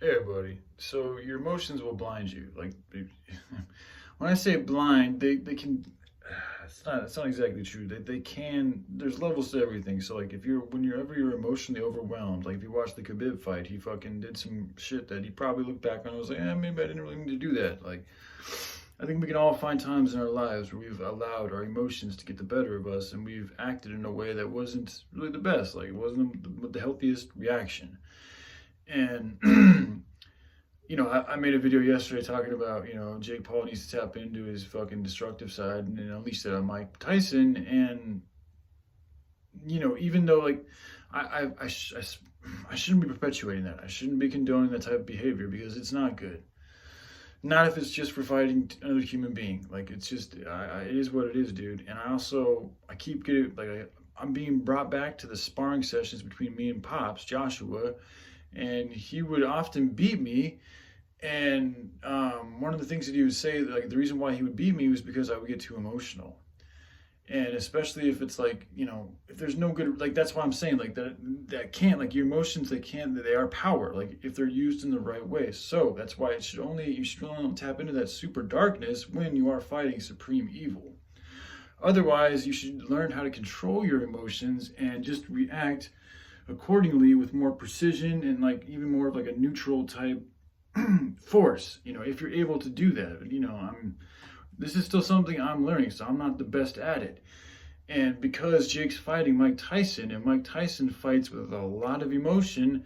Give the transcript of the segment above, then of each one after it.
Hey everybody. So your emotions will blind you. When I say blind, they can. It's not exactly true. They can. There's levels to everything. So like if whenever you're emotionally overwhelmed, like if you watch the Khabib fight, he fucking did some shit that he probably looked back on and was like, maybe I didn't really need to do that. Like I think we can all find times in our lives where we've allowed our emotions to get the better of us and we've acted in a way that wasn't really the best. Like it wasn't the healthiest reaction. And I made a video yesterday talking about, Jake Paul needs to tap into his fucking destructive side and unleash that on Mike Tyson. And, even though, like, I shouldn't be perpetuating that. I shouldn't be condoning that type of behavior because it's not good. Not if it's just for fighting another human being. Like, it's just, it is what it is, dude. And I keep getting, I'm being brought back to the sparring sessions between me and Pops, Joshua, and he would often beat me. And one of the things that he would say, like the reason why he would beat me was because I would get too emotional. And especially if it's like, if there's no good, like that's why I'm saying like that can't, like your emotions, they are power, like if they're used in the right way. So that's why you should only tap into that super darkness when you are fighting supreme evil. Otherwise, you should learn how to control your emotions and just react accordingly with more precision and like even more of like a neutral type force, if you're able to do that. This is still something I'm learning, so I'm not the best at it. And because Jake's fighting Mike Tyson and Mike Tyson fights with a lot of emotion,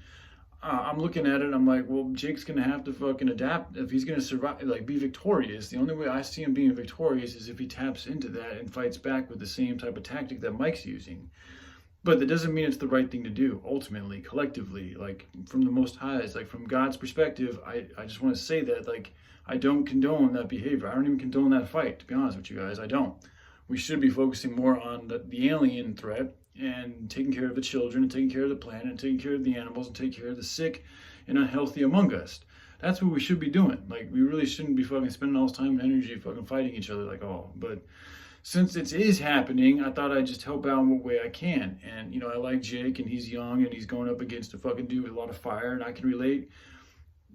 I'm looking at it and I'm like, well, Jake's gonna have to fucking adapt if he's gonna survive, like be victorious. The only way I see him being victorious is if he taps into that and fights back with the same type of tactic that Mike's using. But that doesn't mean it's the right thing to do, ultimately, collectively, like from the Most High. It's like from God's perspective, I just want to say that, like, I don't condone that behavior. I don't even condone that fight, to be honest with you guys. I don't. We should be focusing more on the alien threat and taking care of the children and taking care of the planet and taking care of the animals and taking care of the sick and unhealthy among us. That's what we should be doing. Like, we really shouldn't be fucking spending all this time and energy fucking fighting each other like, oh, but since it is happening, I thought I'd just help out in what way I can. And, I like Jake and he's young and he's going up against a fucking dude with a lot of fire. And I can relate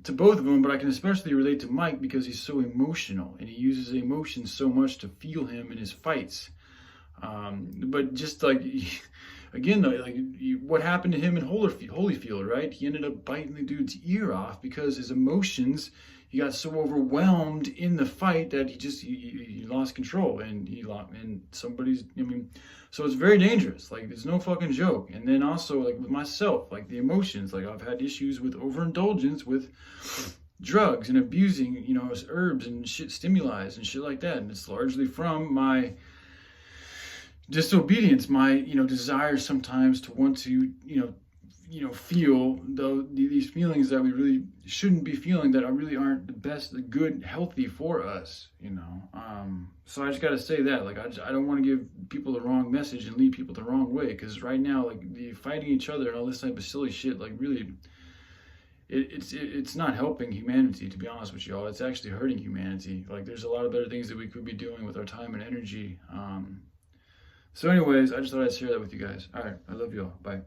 to both of them, but I can especially relate to Mike because he's so emotional and he uses emotions so much to feel him in his fights. But just like, again, though, like what happened to him in Holyfield, right? He ended up biting the dude's ear off because his emotions, he got so overwhelmed in the fight that he lost control and so it's very dangerous. Like it's no fucking joke. And then also like with myself, like the emotions, like I've had issues with overindulgence with drugs and abusing, herbs and shit, stimuli and shit like that. And it's largely from my disobedience, my desire sometimes to want to feel these feelings that we really shouldn't be feeling, that really aren't the best, the good, healthy for us. So I just got to say that, like, I don't want to give people the wrong message and lead people the wrong way, because right now, like, the fighting each other and all this type of silly shit, like, really, it's not helping humanity, to be honest with y'all. It's actually hurting humanity. Like, there's a lot of better things that we could be doing with our time and energy. So anyways, I just thought I'd share that with you guys. All right, I love y'all. Bye.